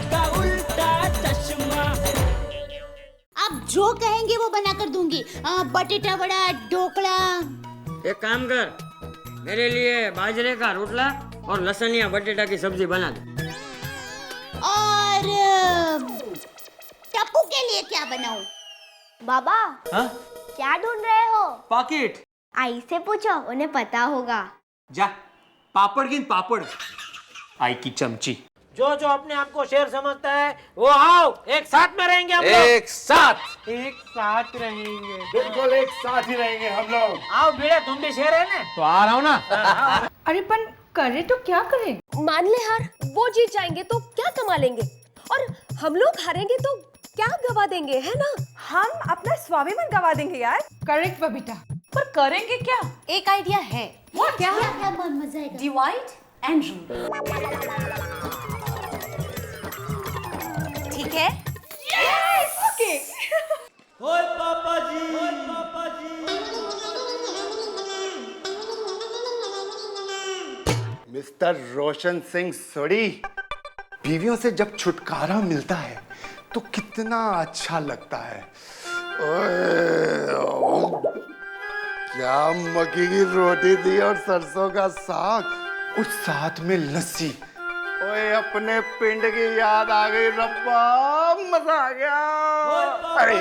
का उल्टा चश्मा। आप जो कहेंगे वो बना कर दूंगी। बटेटा वड़ा, ढोकला। एक काम कर, मेरे लिए बाजरे का रोटला और लसनिया बटेटा की सब्जी बना दे। और टप्पू के लिए क्या बनाऊं? बाबा, हाँ? क्या ढूंढ रहे हो? पॉकेट। आई से पूछो, उन्हें पता होगा। जा, पापड़ गिन पापड़। आई की चमची। जो अपने आप को शेर समझता है वो आओ, एक साथ में रहेंगे हम लोग। एक साथ रहेंगे। बिल्कुल एक साथ ही रहेंगे हम लोग। आओ भिड़े, तुम भी शेर है ना? तो आ रहा हूँ ना। अरे पर करे तो क्या करें? मान ले हार, वो जीत जाएंगे तो क्या कमा लेंगे, और हम लोग हारेंगे तो क्या गवा देंगे, है ना? हम अपना स्वाभिमान गवा देंगे यार। करेक्ट बबीता, पर करेंगे क्या? एक आइडिया है। क्या? क्या बहुत मजा आएगा। Divide and rule. ठीक है? Yes, okay. ओए पापा जी, ओए पापा जी। मिस्टर रोशन सिंह सोडी, बीवियों से जब छुटकारा मिलता है तो कितना अच्छा लगता है। ओए, क्या मक्की की रोटी थी और सरसों का साग, उस साथ में लस्सी। ओए अपने पिंड की याद आ गई रब्बा, मजा आ गया। अरे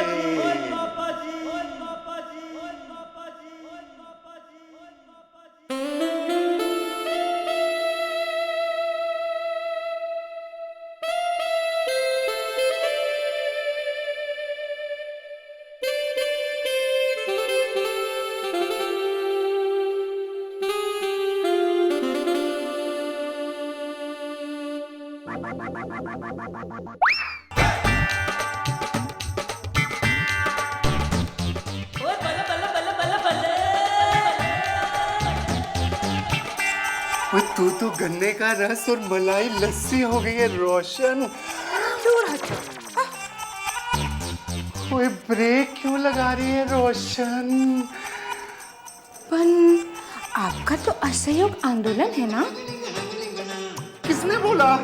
तू गन्ने का रस और मलाई लस्सी हो गई है रोशन। ओए ब्रेक क्यों लगा रही है रोशन? पर आपका तो असहयोग आंदोलन है ना? किसने बोला?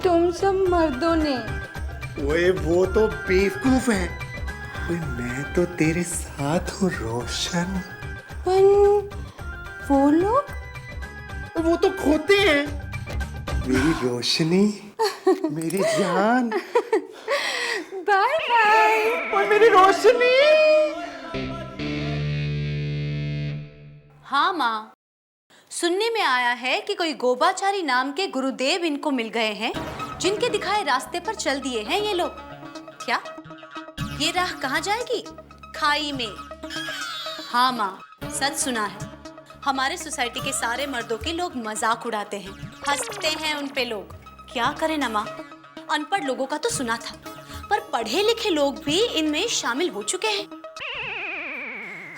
तुम सब मर्दों ने। ओए वो तो बेवकूफ है। ओए मैं तो तेरे साथ हूँ रोशन। पर वो लोग? वो तो खोते हैं। मेरी रोशनी, मेरी जान। Bye bye. ओए मेरी रोशनी। हाँ माँ, सुनने में आया है कि कोई गोपाचारी नाम के गुरुदेव इनको मिल गए हैं, जिनके दिखाए रास्ते पर चल दिए हैं ये लोग। क्या ये राह कहाँ जाएगी? खाई में। हाँ माँ, सच सुना है। हमारे सोसाइटी के सारे मर्दों के लोग मजाक उड़ाते हैं, हंसते हैं उन पे लोग। क्या करें ना माँ, अनपढ़ लोगों का तो सुना था, पर पढ़े लिखे लोग भी इनमें शामिल हो चुके हैं।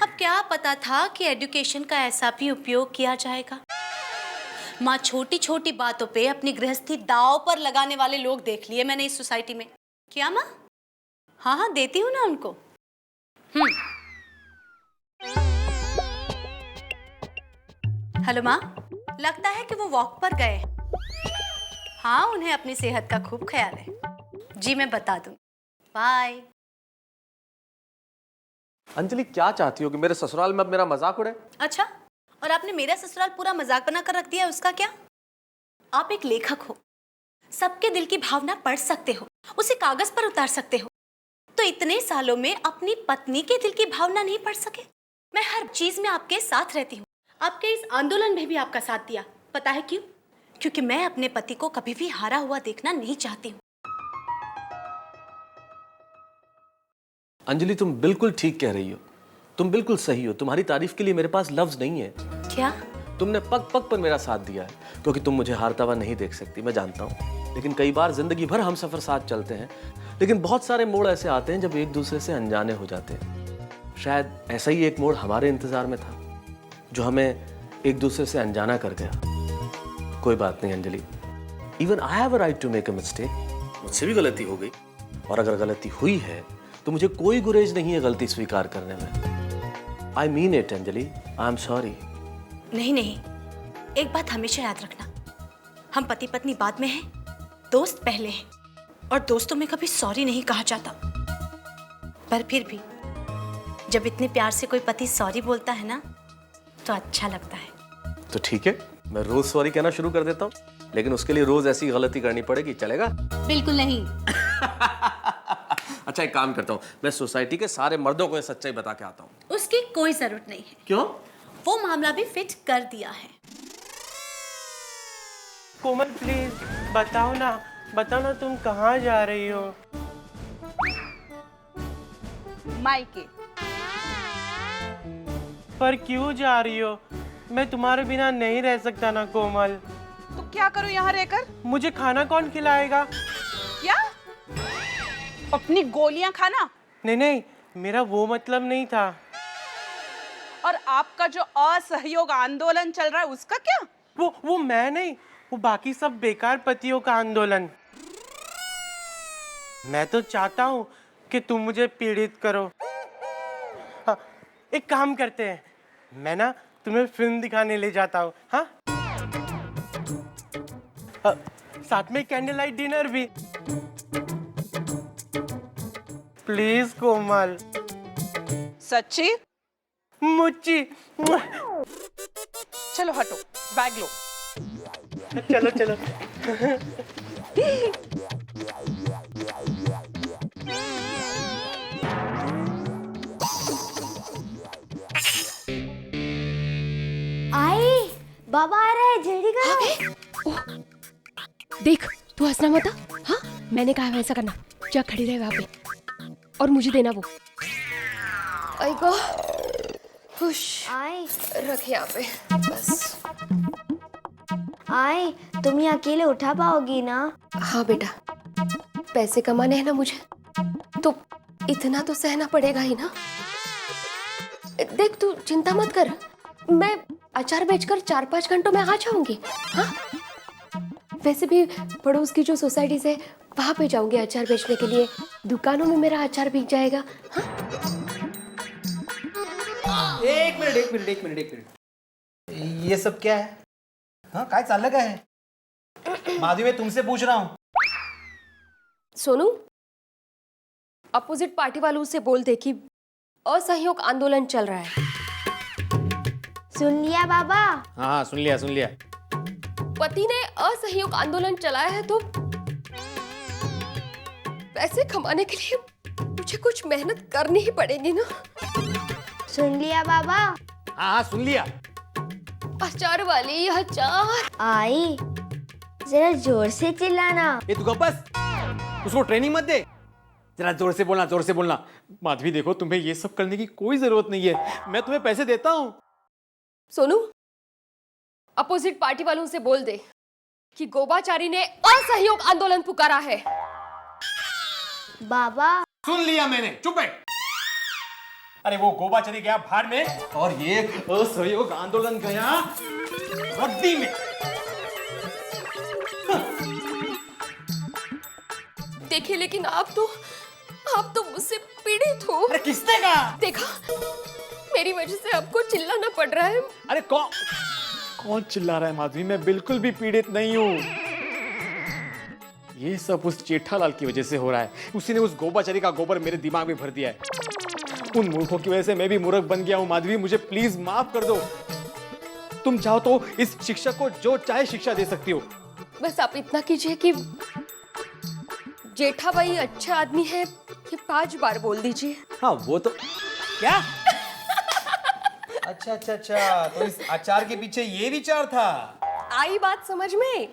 अब क्या पता था कि एजुकेशन का ऐसा भी उपयोग किया जाएगा। माँ, छोटी छोटी बातों पे अपनी गृहस्थी दांव पर लगाने वाले लोग देख लिए मैंने इस सोसाइटी में। क्या माँ? हाँ हाँ, देती हूँ ना उनको। हेलो माँ, लगता है कि वो वॉक पर गए हैं। हाँ, उन्हें अपनी सेहत का खूब ख्याल है। जी मैं बता दूँ। बाय। अंजलि, क्या चाहती हो कि मेरे ससुराल में अब मेरा मजाक उड़े? अच्छा, और आपने मेरा ससुराल पूरा मजाक बना कर रख दिया, उसका क्या? आप एक लेखक हो, सबके दिल की भावना पढ़ सकते हो, उसे कागज पर उतार सकते हो, तो इतने सालों में अपनी पत्नी के दिल की भावना नहीं पढ़ सके? मैं हर चीज में आपके साथ रहती हूँ, आपके इस आंदोलन में भी आपका साथ दिया। पता है क्यों? क्योंकि मैं अपने पति को कभी भी हारा हुआ देखना नहीं चाहती हूँ। अंजलि, तुम बिल्कुल ठीक कह रही हो, तुम बिल्कुल सही हो। तुम्हारी तारीफ के लिए मेरे पास लफ्ज नहीं है। क्या? तुमने पग पग पर मेरा साथ दिया है, क्योंकि तुम मुझे हारता हुआ नहीं देख सकती, मैं जानता हूँ। लेकिन कई बार जिंदगी भर हम सफर साथ चलते हैं, लेकिन बहुत सारे मोड़ ऐसे आते हैं जब एक दूसरे से अनजाने हो जाते हैं। शायद ऐसा ही एक मोड़ हमारे इंतजार में था, जो हमें एक दूसरे से अनजाना कर गया। कोई बात नहीं Anjali, even I have a right to make a mistake. मुझसे भी गलती हो गई, और अगर गलती हुई है तो मुझे कोई गुरेज नहीं है गलती स्वीकार करने में। I mean it Anjali, I am sorry. नहीं नहीं, एक बात हमेशा याद रखना, हम पति पत्नी बाद में हैं, दोस्त पहले हैं, और दोस्तों में कभी सॉरी नहीं कहा जाता। पर फिर भी जब इतने प्यार से कोई पति सॉरी बोलता है ना, तो अच्छा लगता है। तो ठीक है, मैं रोज सॉरी कहना शुरू कर देता हूँ, लेकिन उसके लिए रोज ऐसी गलती करनी पड़ेगी, चलेगा? बिल्कुल नहीं। अच्छा, एक काम करता हूँ, मैं सोसाइटी के सारे मर्दों को ये सच्चाई बता के आता हूँ। उसकी कोई जरूरत नहीं है। क्यों? वो मामला भी फिट कर दिया है। कोमल प्लीज बताओ ना तुम कहाँ जा रही हो? मायके। पर क्यों जा रही हो? मैं तुम्हारे बिना नहीं रह सकता ना कोमल। तो क्या करूं यहाँ रहकर? मुझे खाना कौन खिलाएगा? क्या? अपनी गोलियां खाना? नहीं, मेरा वो मतलब नहीं था। और आपका जो असहयोग आंदोलन चल रहा है उसका क्या? वो मैं नहीं, वो बाकी सब बेकार पतियों का आंदोलन। मैं तो चाहता हूँ कि तुम मुझे पीड़ित करो। हाँ, एक काम करते हैं, मैं ना तुम्हें फिल्म दिखाने ले जाता हूँ। हाँ, साथ में कैंडल लाइट डिनर भी। प्लीज कोमल। सच्ची? मुच्ची। चलो हटो, बैग लो। चलो। आए, बाबा आ रहे हैं, जल्दी करो। देख, तू हंसना मत। हाँ, मैंने कहा वैसा करना। जा खड़ी रहे वहाँ पे और मुझे देना वो। आई गो खुश। आए, रख यहाँ पे बस। आए, तुम ये अकेले उठा पाओगी ना? हाँ बेटा, पैसे कमाने हैं ना मुझे, तो इतना तो सहना पड़ेगा ही ना। देख, तू चिंता मत कर, मैं अचार बेचकर 4-5 घंटों में आ जाऊंगी। हाँ, वैसे भी पड़ोस की जो सोसाइटी है वहां पे जाऊंगी अचार बेचने के लिए। दुकानों में मेरा अचार बिक जाएगा। हाँ? एक मिनिट। ये सब क्या है? हाँ, काय चाललं काय है? माधवी, मैं तुमसे पूछ रहा हूँ। सोनू, अपोजिट पार्टी वालों से बोल दे कि असहयोग आंदोलन चल रहा है। सुन लिया बाबा? हाँ, सुन लिया। पति ने असहयोग आंदोलन चलाया है, तो पैसे कमाने के लिए मुझे कुछ मेहनत करनी ही पड़ेगी ना। सुन लिया बाबा? हाँ, सुन लिया। अचार वाली अचार। आई, जरा जोर से चिल्लाना। ये तू बस, उसको ट्रेनिंग मत दे। जरा जोर से बोलना। माधवी देखो, तुम्हें ये सब करने की कोई जरूरत नहीं है, मैं तुम्हें पैसे देता हूँ। सोनू, अपोजिट पार्टी वालों से बोल दे कि गोबाचारी ने असहयोग आंदोलन पुकारा है। बाबा, सुन लिया मैंने, चुप बैठ। अरे वो गोबाचारी गया भाड़ में और ये असहयोग आंदोलन गया रद्दी में। देखिए, लेकिन आप तो मुझसे पीड़ित हो। अरे किसने कहा? देखा, मेरी वजह से आपको चिल्लाना पड़ रहा है। अरे कौन चिल्ला रहा है माधवी? मैं बिल्कुल भी पीड़ित नहीं हूँ। ये सब उस जेठालाल की वजह से हो रहा है। उसी ने उस गोबाचारी का गोबर मेरे दिमाग में भर दिया है। उन मूर्खों की वजह से मैं भी मूर्ख बन गया हूँ। माधवी, मुझे प्लीज माफ कर दो। तुम चाहो तो इस शिक्षक को जो चाहे शिक्षा दे सकती हो। बस आप इतना कीजिए कि जेठाबाई अच्छा आदमी है, ये 5 बार बोल दीजिए। हाँ, वो तो क्या? अच्छा, तो इस अचार के पीछे ये विचार था। आई बात समझ में?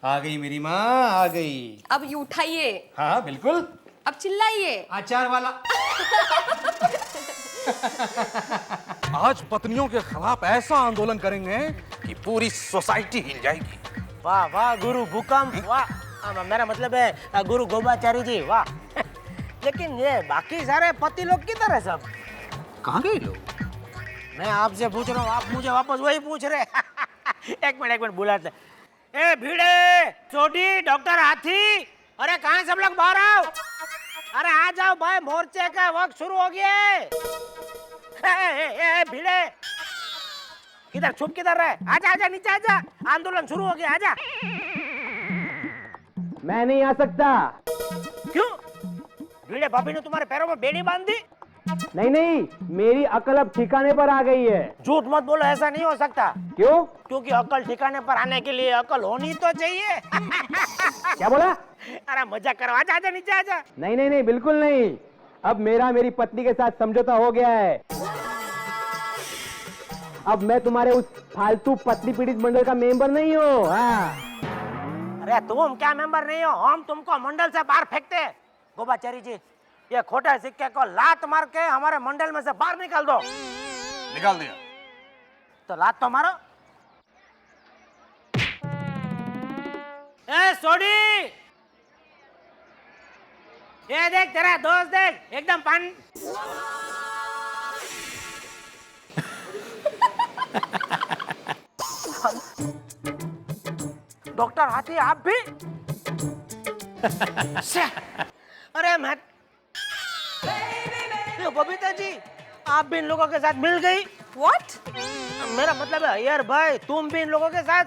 आ गई मेरी माँ, आ गई। अब ये उठाइए। हाँ बिल्कुल। अब चिल्लाइए। अचार वाला। आज पत्नियों के खिलाफ ऐसा आंदोलन करेंगे कि पूरी सोसाइटी हिल जाएगी। वाह गुरु भूकंप, वाह। मेरा मतलब है गुरु गोबाचारी जी, वाह। लेकिन ये बाकी सारे पति लोग किधर है सब? कहाँ गए लोग? मैं आपसे पूछ रहा हूँ, आप मुझे वापस वही पूछ रहे। एक मिनट बुलाते। ए भिड़े, छोटी, डॉक्टर हाथी, अरे कहाँ सब लोग बाहर आओ। अरे आ जाओ भाई, मोर्चे का वक्त शुरू हो गया है। भिड़े, किधर छुप किधर रहे? आजा आजा नीचे आजा, आंदोलन शुरू हो गया, आजा। मैं नहीं आ सकता। क्यों? भिड़े भाभी ने तुम्हारे पैरों में बेड़ी बांध दी? नहीं नहीं, मेरी अकल अब ठिकाने पर आ गई है। झूठ मत बोलो, ऐसा नहीं हो सकता। क्यों? क्योंकि अकल ठिकाने पर आने के लिए अकल होनी तो चाहिए। क्या बोला? अरे मजाक करो, आजा आजा नीचे आजा। नहीं नहीं नहीं, बिल्कुल नहीं। अब मेरी पत्नी के साथ समझौता हो गया है। अब मैं तुम्हारे उस फालतू पत्नी पीड़ित मंडल का मेंबर नहीं हूँ। हाँ। अरे तुम क्या मेंबर नहीं हो? हम तुमको मंडल से बाहर फेंकते हैं। गोबाचारी जी, ये खोटे सिक्के को लात मार के हमारे मंडल में से बाहर निकाल दो। निकाल दिया। तो लात तो मारो। ए सोडी, ये देख तेरा दोस्त देख, एकदम पान। डॉक्टर हाथी आप भी? अरे मैं, ये बबीता जी, आप भी इन लोगों के साथ मिल गई? What? मेरा मतलब है यार भाई, तुम भी इन लोगों के साथ?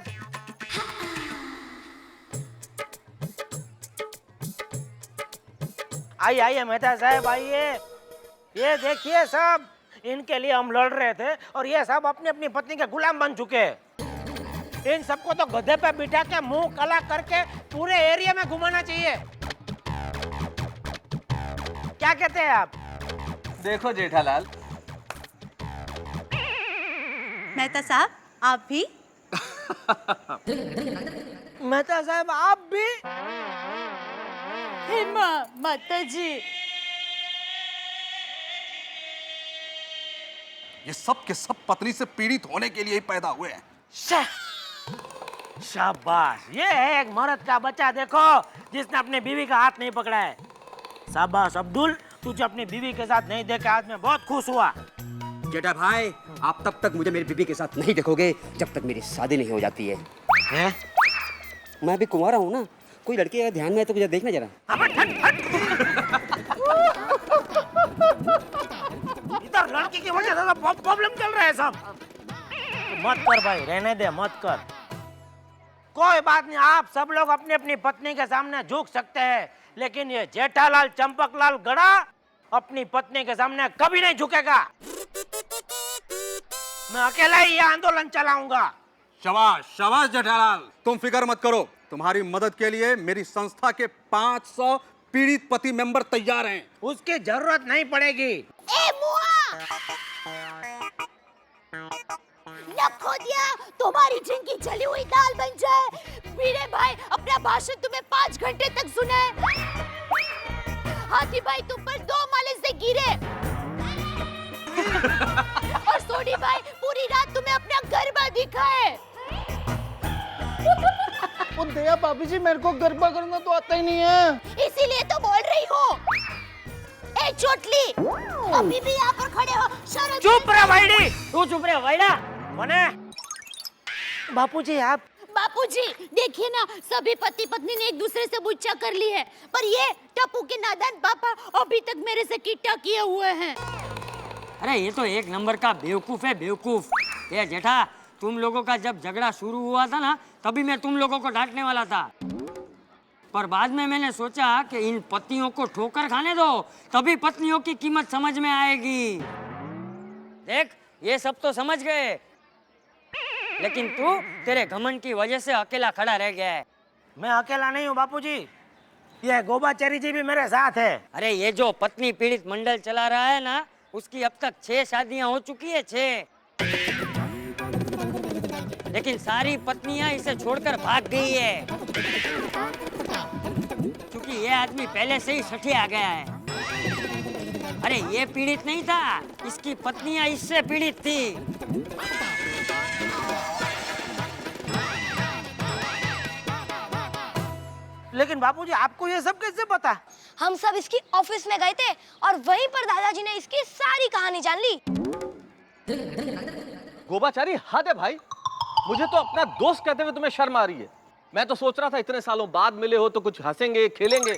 आइए आइए मेहता साहब आइए। ये देखिए सब, इनके लिए हम लड़ रहे थे और ये सब अपनी अपनी पत्नी के गुलाम बन चुके हैं। इन सबको तो गधे पे बिठा के मुंह काला करके पूरे एरिया में घुमाना चाहिए। क्या कहते हैं आप? देखो जेठालाल, मेहता साहब आप भी? मेहता साहब आप भी? हेमा माता जी, ये सब के सब पत्नी से पीड़ित होने के लिए ही पैदा हुए हैं। शाबाश, ये है एक मर्द का बच्चा देखो जिसने अपने बीवी का हाथ नहीं पकड़ा है। शाबाश अब्दुल, तुझे अपनी बीवी के साथ नहीं देखा, आज मैं बहुत खुश हुआ। जेठा भाई, आप तब तक मुझे मेरी बीवी के साथ नहीं देखोगे जब तक मेरी शादी नहीं हो जाती है। हैं? मैं भी कुंवारा हूँ ना, कोई लड़की अगर ध्यान में है तो मुझे देखना जरा। इधर लड़की की वजह से प्रॉब्लम चल रहा है सब। मत कर भाई, रहने दे, मत कर। कोई बात नहीं, आप सब लोग अपनी अपनी पत्नी के सामने झुक सकते हैं, लेकिन ये जेठालाल चंपकलाल गड़ा अपनी पत्नी के सामने कभी नहीं झुकेगा। मैं अकेला ही ये आंदोलन चलाऊंगा। शाबाश शाबाश जेठालाल, तुम फिक्र मत करो, तुम्हारी मदद के लिए मेरी संस्था के 500 पीड़ित पति मेंबर तैयार हैं। उसकी जरूरत नहीं पड़ेगी। ए मुआ! नखो दिया, तुम्हारी जिनकी जली हुई दाल बन जाए। वीरे भाई अपना भाषण तुम्हें 5 घंटे तक सुनाए। हाथी भाई तुम पर 2 माले से गिरे। और सोडी भाई पूरी रात तुम्हें अपना गरबा दिखाए। दया भाभी जी, मेरे को गरबा करना तो आता ही नहीं है। इसीलिए तो बोल रही हूँ। ए चोटली, अभी भी यहाँ पर खड़े हो? शर्म। चुप रह वाइडी, तू चुप रह वाइडा। कौन है? बापूजी आप? बापूजी देखिए ना, सभी पति पत्नी ने एक दूसरे से बुच्चा कर ली है, पर ये टप्पू के नादान पापा अभी तक मेरे से किट्टा किए हुए हैं। अरे ये तो एक नंबर का बेवकूफ है, बेवकूफ। ये जेठा, तुम लोगों का जब झगड़ा शुरू हुआ था ना, तभी मैं तुम लोगों को डांटने वाला था, पर बाद में मैंने सोचा कि इन पतियों को ठोकर खाने दो, तभी पत्नियों की कीमत समझ में आएगी। देख, ये सब तो समझ गए, लेकिन तू तेरे घमंड की वजह से अकेला खड़ा रह गया है। मैं अकेला नहीं हूँ बापूजी, ये गोबाचारी जी भी मेरे साथ है। अरे ये जो पत्नी पीड़ित मंडल चला रहा है ना, उसकी अब तक 6 शादियां हो चुकी है, 6। लेकिन सारी पत्नियां इसे छोड़कर भाग गई है, क्योंकि ये आदमी पहले से ही सठिया गया है। अरे ये पीड़ित नहीं था, इसकी पत्नियां इससे पीड़ित थी। लेकिन बापूजी आपको ये सब कैसे पता? हम सब इसकी ऑफिस में गए थे और वहीं पर दादाजी ने इसकी सारी कहानी जान ली। गोबाचारी हद है भाई, मुझे तो अपना दोस्त कहते हुए तुम्हें शर्म आ रही है। मैं तो सोच रहा था इतने सालों बाद मिले हो तो कुछ हंसेंगे खेलेंगे,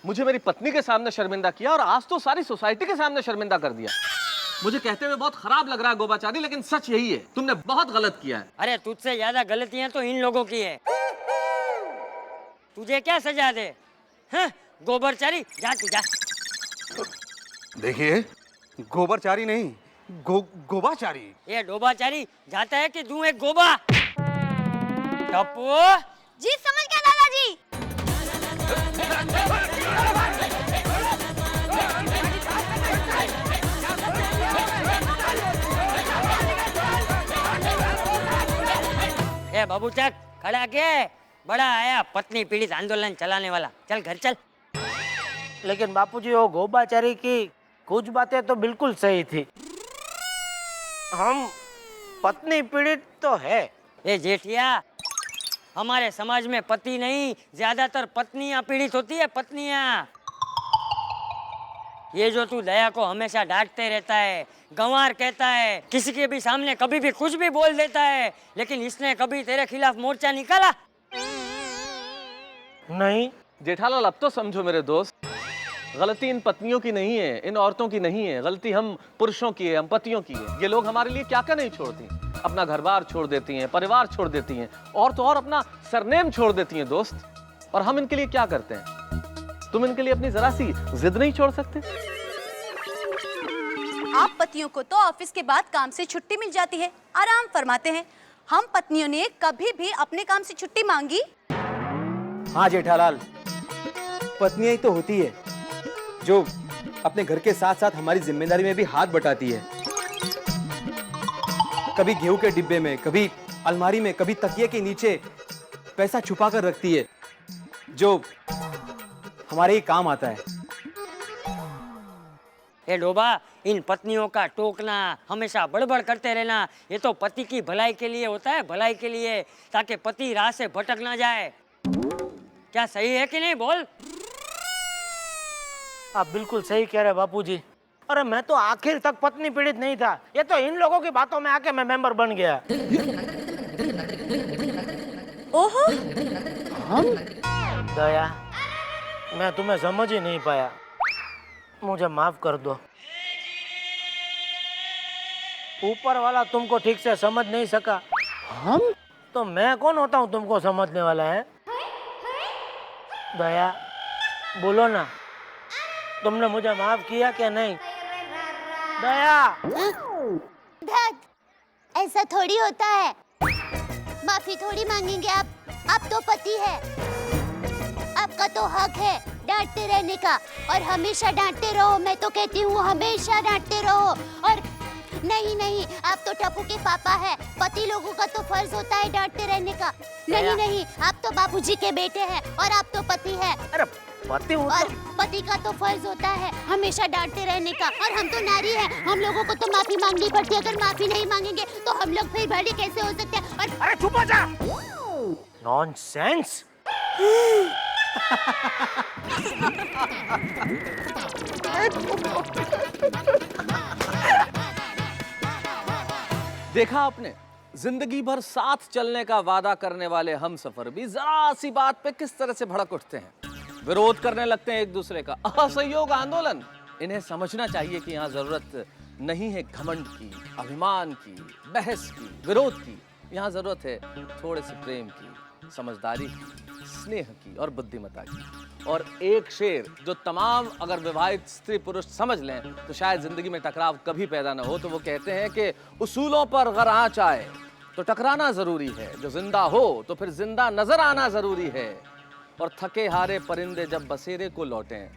मुझे मेरी पत्नी के सामने शर्मिंदा किया और आज तो सारी सोसाइटी के सामने शर्मिंदा कर दिया। मुझे कहते हुए बहुत खराब लग रहा है गोबाचारी, लेकिन सच यही है, तुमने बहुत गलत किया है। अरे तुझसे ज्यादा गलतियां तो इन लोगों की है। तुझे क्या सजा दे? हाँ, गोबरचारी, जा तू जा। देखिए, गोबरचारी नहीं, गोबाचारी। ये डोबाचारी जाता है कि दूं एक गोबा? टप्पू, जी समझ गया दादाजी। ए बाबू चक, खड़ा के, बड़ा आया पत्नी पीड़ित आंदोलन चलाने वाला, चल घर चल। लेकिन बापूजी वो गोबाचारी की कुछ बातें तो बिल्कुल सही थी। हम पत्नी पीड़ित तो है। ए जेठिया, हमारे समाज में पति नहीं, ज्यादातर पत्नियां पीड़ित होती है, पत्नियां। ये जो तू दया को हमेशा डांटते रहता है, गंवार कहता है, किसी के भी सामने कभी भी कुछ भी बोल देता है, लेकिन इसने कभी तेरे खिलाफ मोर्चा निकाला? नहीं। जेठालाल, अब तो समझो मेरे दोस्त, गलती इन पत्नियों की नहीं है, इन औरतों की नहीं है, गलती हम पुरुषों की है, हम पतियों की है। ये लोग हमारे लिए क्या क्या नहीं छोड़ती, अपना घर बार छोड़ देती हैं, परिवार छोड़ देती हैं, और तो और अपना सरनेम छोड़ देती हैं दोस्त। और हम इनके लिए क्या करते हैं? तुम इनके लिए अपनी जरा सी जिद नहीं छोड़ सकते? आप पतियों को तो ऑफिस के बाद काम से छुट्टी मिल जाती है, आराम फरमाते हैं। हम पत्नियों ने कभी भी अपने काम से छुट्टी मांगी? हाँ जेठालाल, पत्नियां ही तो होती है जो अपने घर के साथ साथ हमारी जिम्मेदारी में भी हाथ बटाती है। कभी गेहूं के डिब्बे में, कभी अलमारी में, कभी तकिए के नीचे पैसा छुपा कर रखती है, जो हमारे ही काम आता है। ए डोबा, इन पत्नियों का टोकना, हमेशा बड़बड़ करते रहना, ये तो पति की भलाई के लिए होता है, भलाई के लिए, ताकि पति राह से भटक ना जाए। क्या सही है कि नहीं, बोल? आप बिल्कुल सही कह रहे हैं बापूजी। अरे मैं तो आखिर तक पत्नी पीड़ित नहीं था, ये तो इन लोगों की बातों में आके मैं मेंबर बन गया। ओहो, हम? दया, मैं तुम्हें समझ ही नहीं पाया, मुझे माफ कर दो। ऊपर वाला तुमको ठीक से समझ नहीं सका। हम? तो मैं कौन होता हूँ तुमको समझने वाला है? दया, बोलो ना, तुमने मुझे माफ किया क्या नहीं? दया। धत, ऐसा थोड़ी होता है, माफी थोड़ी मांगेंगे आप तो पति है, आपका तो हक है डांटते रहने का, और हमेशा डांटते रहो। मैं तो कहती हूँ हमेशा डांटते रहो। और नहीं, आप तो टप्पू के पापा है, पति लोगों का तो फर्ज होता है डांटते रहने का। नहीं, आप तो बापूजी के बेटे हैं और आप तो पति है। अरे पति और पति का तो फर्ज होता है हमेशा डांटते रहने का, और हम तो नारी हैं, हम लोगों को तो माफी मांगनी पड़ती है। अगर माफी नहीं मांगेंगे तो हम लोग फिर भले कैसे हो सकते हैं? और अरे चुप हो जा। नॉनसेंस। देखा आपने, जिंदगी भर साथ चलने का वादा करने वाले हम सफर भी जरा सी बात पे किस तरह से भड़क उठते हैं, विरोध करने लगते हैं एक दूसरे का, असहयोग आंदोलन। इन्हें समझना चाहिए कि यहाँ जरूरत नहीं है घमंड की, अभिमान की, बहस की, विरोध की। यहाँ जरूरत है थोड़े से प्रेम की, समझदारी की, स्नेह की और बुद्धिमत्ता की। और एक शेर जो तमाम अगर विवाहित स्त्री पुरुष समझ लें तो शायद जिंदगी में टकराव कभी पैदा ना हो। तो वो कहते हैं कि उसूलों पर अगर आँच आए तो टकराना जरूरी है, जो जिंदा हो तो फिर जिंदा नजर आना जरूरी है, और थके हारे परिंदे जब बसेरे को लौटें,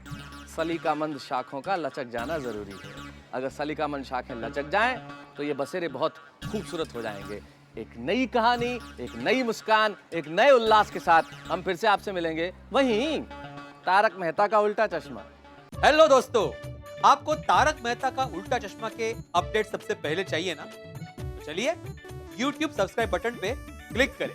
सलीकामंद शाखों का लचक जाना जरूरी है। अगर सलीकामंद शाखें लचक जाएं तो ये बसेरे बहुत खूबसूरत हो जाएंगे। एक नई कहानी, एक नई मुस्कान, एक नए उल्लास के साथ हम फिर से आपसे मिलेंगे, वहीं तारक मेहता का उल्टा चश्मा। हेलो दोस्तों, आपको तारक मेहता का उल्टा चश्मा के अपडेट सबसे पहले चाहिए ना? तो चलिए YouTube सब्सक्राइब बटन पे क्लिक करें।